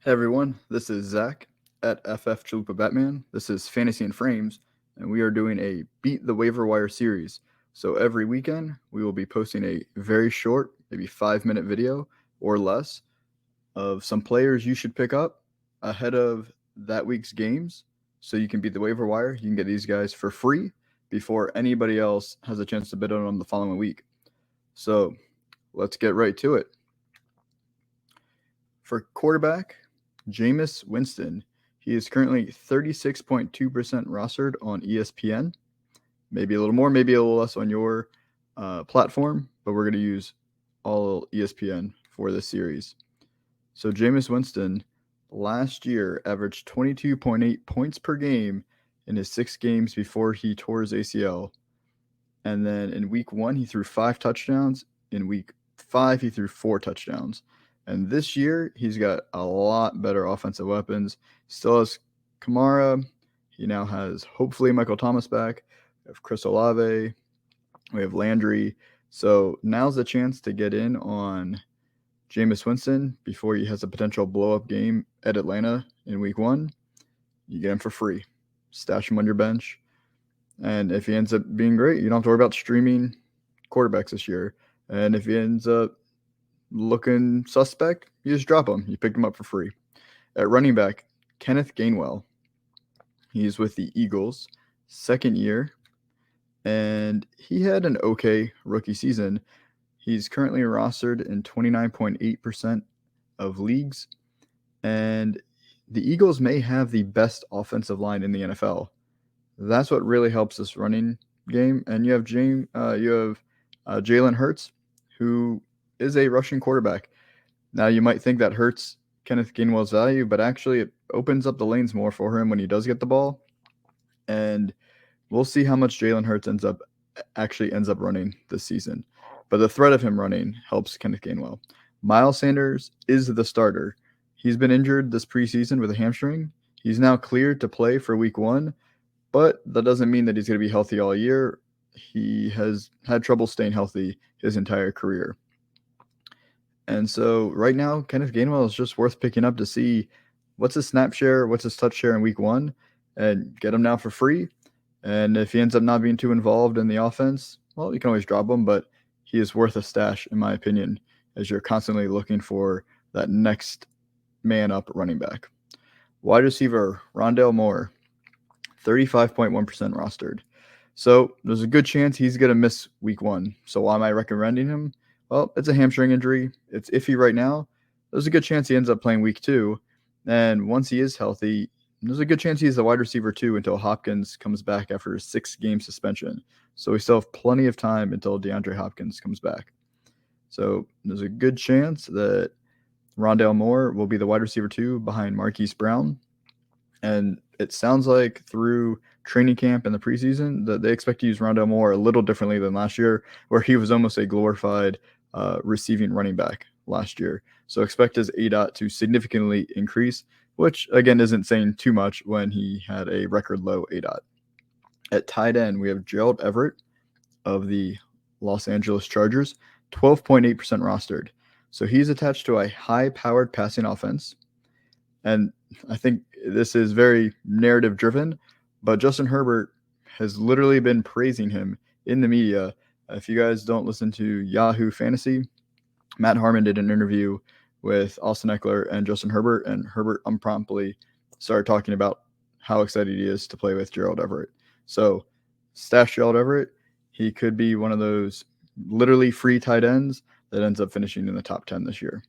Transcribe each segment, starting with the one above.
Hey everyone, this is Zach at FF Chalupa Batman. This is Fantasy and Frames, and we are doing a Beat the Waiver Wire series. So every weekend, we will be posting a very short, maybe 5-minute video or less, of some players you should pick up ahead of that week's games. So you can beat the waiver wire. You can get these guys for free before anybody else has a chance to bid on them the following week. So let's get right to it. For quarterback, Jameis Winston. He is currently 36.2% rostered on ESPN. Maybe a little more, maybe a little less on your platform, but we're going to use all ESPN for this series. So Jameis Winston last year averaged 22.8 points per game in his 6 games before he tore his ACL. And then in week 1, he threw 5 touchdowns. In week 5, he threw 4 touchdowns. And this year, he's got a lot better offensive weapons. Still has Kamara. He now has, hopefully, Michael Thomas back. We have Chris Olave. We have Landry. So now's the chance to get in on Jameis Winston before he has a potential blow-up game at Atlanta in week 1. You get him for free. Stash him on your bench. And if he ends up being great, you don't have to worry about streaming quarterbacks this year. And if he ends up looking suspect, you just drop him. You picked him up for free. At running back, Kenneth Gainwell. He's with the Eagles, second year, and he had an okay rookie season. He's currently rostered in 29.8% of leagues, and the Eagles may have the best offensive line in the NFL. That's what really helps this running game. And you have Jalen Hurts, who is a rushing quarterback. Now, you might think that hurts Kenneth Gainwell's value, but actually it opens up the lanes more for him when he does get the ball. And we'll see how much Jalen Hurts ends up running this season. But the threat of him running helps Kenneth Gainwell. Miles Sanders is the starter. He's been injured this preseason with a hamstring. He's now cleared to play for week 1, but that doesn't mean that he's going to be healthy all year. He has had trouble staying healthy his entire career. And so right now, Kenneth Gainwell is just worth picking up to see what's his snap share, what's his touch share in week 1, and get him now for free. And if he ends up not being too involved in the offense, well, you can always drop him, but he is worth a stash, in my opinion, as you're constantly looking for that next man up running back. Wide receiver, Rondelle Moore, 35.1% rostered. So there's a good chance he's going to miss week 1. So why am I recommending him? Well, it's a hamstring injury. It's iffy right now. There's a good chance he ends up playing week 2. And once he is healthy, there's a good chance he's a wide receiver 2 until Hopkins comes back after a 6-game suspension. So we still have plenty of time until DeAndre Hopkins comes back. So there's a good chance that Rondelle Moore will be the wide receiver 2 behind Marquise Brown. And it sounds like through training camp and the preseason that they expect to use Rondelle Moore a little differently than last year, where he was almost a glorified receiving running back last year. So expect his ADOT to significantly increase, which again isn't saying too much when he had a record low ADOT. At tight end, we have Gerald Everett of the Los Angeles Chargers, 12.8% rostered. So he's attached to a high-powered passing offense. And I think this is very narrative driven, but Justin Herbert has literally been praising him in the media. If you guys don't listen to Yahoo Fantasy, Matt Harmon did an interview with Austin Eckler and Justin Herbert, and Herbert unpromptly started talking about how excited he is to play with Gerald Everett. So stash Gerald Everett. He could be one of those literally free tight ends that ends up finishing in the top 10 this year.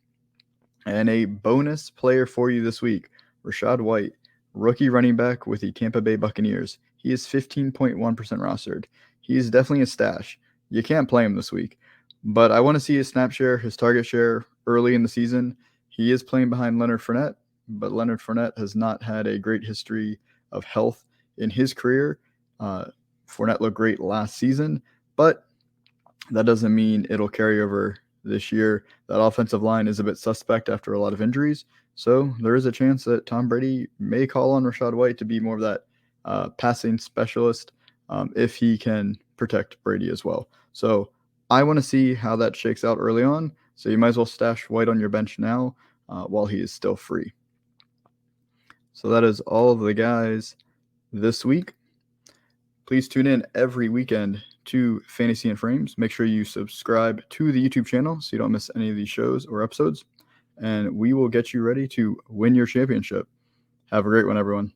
And a bonus player for you this week, Rachaad White, rookie running back with the Tampa Bay Buccaneers. He is 15.1% rostered. He is definitely a stash. You can't play him this week, but I want to see his snap share, his target share early in the season. He is playing behind Leonard Fournette, but Leonard Fournette has not had a great history of health in his career. Fournette looked great last season, but that doesn't mean it'll carry over this year. That offensive line is a bit suspect after a lot of injuries. So there is a chance that Tom Brady may call on Rachaad White to be more of that passing specialist if he can protect Brady as well. So I want to see how that shakes out early on. So you might as well stash White on your bench now while he is still free. So that is all of the guys this week. Please tune in every weekend to Fantasy and Frames. Make sure you subscribe to the YouTube channel so you don't miss any of these shows or episodes. And we will get you ready to win your championship. Have a great one, everyone.